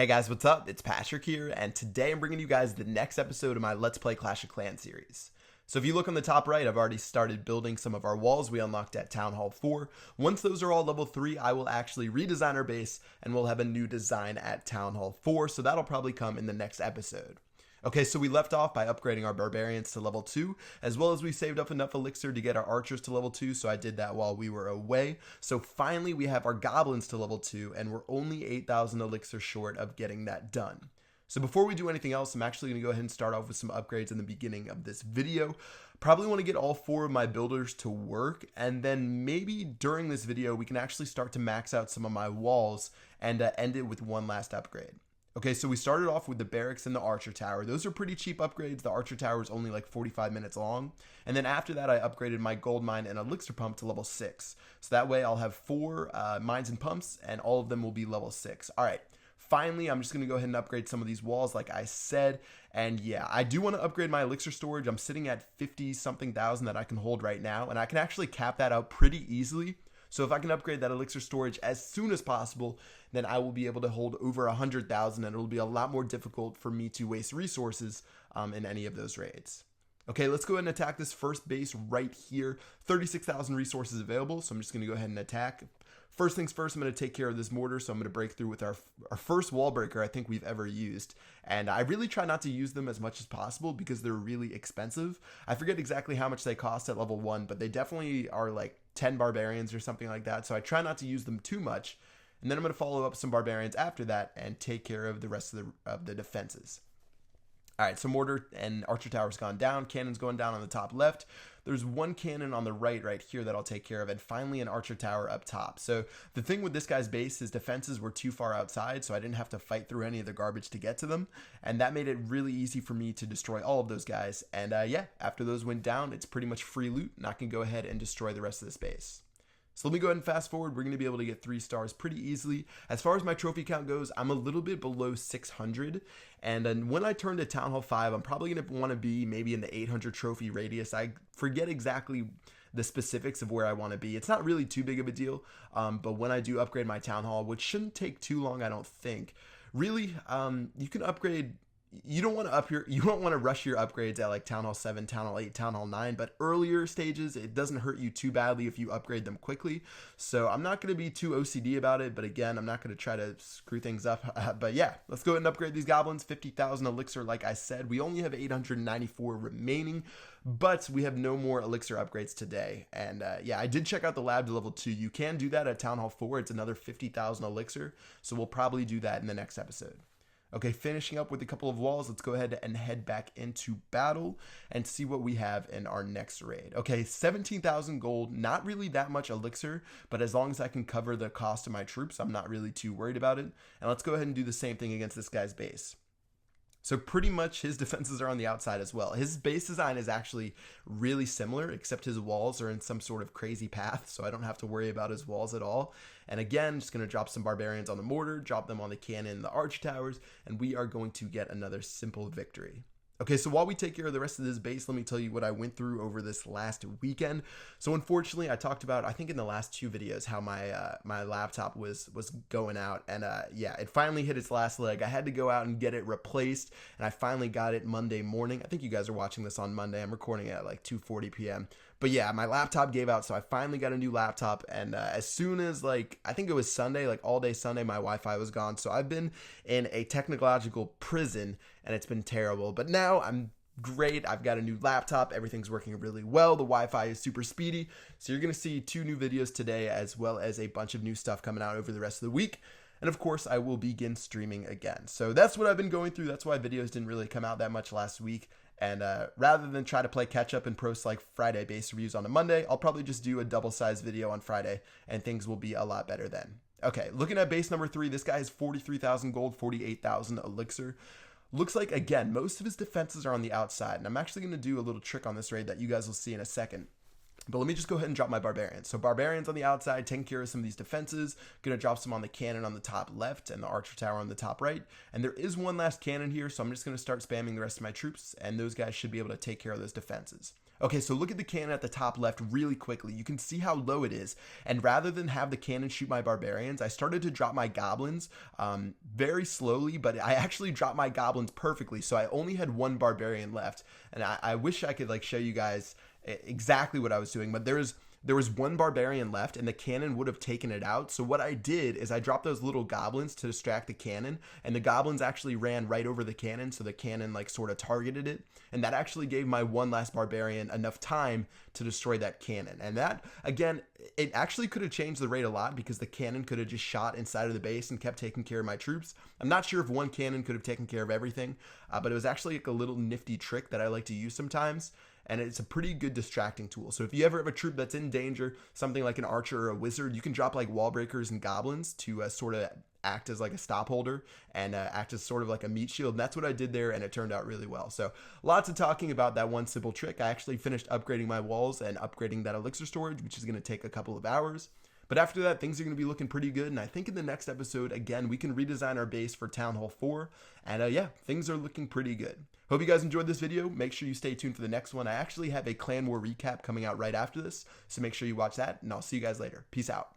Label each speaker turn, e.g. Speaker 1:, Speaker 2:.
Speaker 1: Hey guys, what's up? It's Patrick here, and today I'm bringing you guys the next episode of my Let's Play Clash of Clans series. So if you look on the top right, I've already started building some of our walls we unlocked at Town Hall 4. Once those are all level 3, I will actually redesign our base, and we'll have a new design at Town Hall 4, so that'll probably come in the next episode. Okay, so we left off by upgrading our barbarians to level 2, as well as we saved up enough elixir to get our archers to level 2, so I did that while we were away. So finally we have our goblins to level 2, and we're only 8,000 elixir short of getting that done. So before we do anything else, I'm actually going to go ahead and start off with some upgrades in the beginning of this video. Probably want to get all 4 of my builders to work, and then maybe during this video we can actually start to max out some of my walls and end it with one last upgrade. Okay, so we started off with the barracks and the archer tower. Those are pretty cheap upgrades. The archer tower is only like 45 minutes long. And then after that, I upgraded my gold mine and elixir pump to level 6. So that way I'll have 4 mines and pumps, and all of them will be level 6. All right, finally, I'm just going to go ahead and upgrade some of these walls like I said. And yeah, I do want to upgrade my elixir storage. I'm sitting at 50-something thousand that I can hold right now, and I can actually cap that out pretty easily. So if I can upgrade that elixir storage as soon as possible, then I will be able to hold over 100,000, and it'll be a lot more difficult for me to waste resources in any of those raids. Okay, let's go ahead and attack this first base right here. 36,000 resources available, so I'm just going to go ahead and attack. First things first, I'm going to take care of this mortar, so I'm going to break through with our first wall breaker I think we've ever used. And I really try not to use them as much as possible because they're really expensive. I forget exactly how much they cost at level 1, but they definitely are like 10 barbarians or something like that, so I try not to use them too much. And then I'm going to follow up some barbarians after that and take care of the rest of the defenses. Alright, so mortar and archer tower's gone down, cannon's going down on the top left. There's one cannon on the right here that I'll take care of, and finally an archer tower up top. So the thing with this guy's base, his defenses were too far outside, so I didn't have to fight through any of the garbage to get to them, and that made it really easy for me to destroy all of those guys. And yeah, after those went down, it's pretty much free loot, and I can go ahead and destroy the rest of this base. So let me go ahead and fast forward. We're going to be able to get 3 stars pretty easily. As far as my trophy count goes, I'm a little bit below 600. And then when I turn to Town Hall 5, I'm probably going to want to be maybe in the 800 trophy radius. I forget exactly the specifics of where I want to be. It's not really too big of a deal. But when I do upgrade my Town Hall, which shouldn't take too long, I don't think. Really, you can upgrade. You don't want to rush your upgrades at like Town Hall 7, Town Hall 8, Town Hall 9, but earlier stages, it doesn't hurt you too badly if you upgrade them quickly. So I'm not going to be too OCD about it, but again, I'm not going to try to screw things up. But yeah, let's go ahead and upgrade these goblins. 50,000 elixir, like I said. We only have 894 remaining, but we have no more elixir upgrades today. And yeah, I did check out the lab to level 2. You can do that at Town Hall 4. It's another 50,000 elixir, so we'll probably do that in the next episode. Okay, finishing up with a couple of walls, let's go ahead and head back into battle and see what we have in our next raid. Okay, 17,000 gold, not really that much elixir, but as long as I can cover the cost of my troops, I'm not really too worried about it. And let's go ahead and do the same thing against this guy's base. So pretty much his defenses are on the outside as well. His base design is actually really similar, except his walls are in some sort of crazy path, so I don't have to worry about his walls at all. And again, just going to drop some barbarians on the mortar, drop them on the cannon and the arch towers, and we are going to get another simple victory. Okay, so while we take care of the rest of this base, let me tell you what I went through over this last weekend. So unfortunately, I talked about, I think in the last 2 videos, how my laptop was going out, and yeah, it finally hit its last leg. I had to go out and get it replaced, and I finally got it Monday morning. I think you guys are watching this on Monday. I'm recording it at like 2:40 p.m. But yeah, my laptop gave out, so I finally got a new laptop, and as soon as like, I think it was Sunday, like all day Sunday, my Wi-Fi was gone. So I've been in a technological prison, and it's been terrible. But now I'm great. I've got a new laptop. Everything's working really well. The Wi-Fi is super speedy. So you're going to see 2 new videos today, as well as a bunch of new stuff coming out over the rest of the week. And of course, I will begin streaming again. So that's what I've been going through. That's why videos didn't really come out that much last week. And rather than try to play catch up and post like Friday base reviews on a Monday, I'll probably just do a double-sized video on Friday, and things will be a lot better then. Okay, looking at base number 3, this guy has 43,000 gold, 48,000 elixir. Looks like, again, most of his defenses are on the outside, and I'm actually going to do a little trick on this raid that you guys will see in a second. But let me just go ahead and drop my barbarians. So barbarians on the outside, taking care of some of these defenses. Going to drop some on the cannon on the top left and the archer tower on the top right. And there is one last cannon here, so I'm just going to start spamming the rest of my troops, and those guys should be able to take care of those defenses. Okay, so look at the cannon at the top left really quickly. You can see how low it is. And rather than have the cannon shoot my barbarians, I started to drop my goblins very slowly, but I actually dropped my goblins perfectly. So I only had one barbarian left. And I wish I could like show you guys exactly what I was doing, but there was one barbarian left and the cannon would have taken it out. So what I did is I dropped those little goblins to distract the cannon, and the goblins actually ran right over the cannon, so the cannon like sort of targeted it, and that actually gave my one last barbarian enough time to destroy that cannon. And that, again, it actually could have changed the rate a lot because the cannon could have just shot inside of the base and kept taking care of my troops. I'm not sure if one cannon could have taken care of everything, but it was actually like a little nifty trick that I like to use sometimes. And it's a pretty good distracting tool. So if you ever have a troop that's in danger, something like an archer or a wizard, you can drop like wall breakers and goblins to sort of act as like a stop holder and act as sort of like a meat shield. And that's what I did there, and it turned out really well. So lots of talking about that one simple trick. I actually finished upgrading my walls and upgrading that elixir storage, which is going to take a couple of hours. But after that, things are going to be looking pretty good. And I think in the next episode, again, we can redesign our base for Town Hall 4. And yeah, things are looking pretty good. Hope you guys enjoyed this video. Make sure you stay tuned for the next one. I actually have a Clan War recap coming out right after this, so make sure you watch that, and I'll see you guys later. Peace out.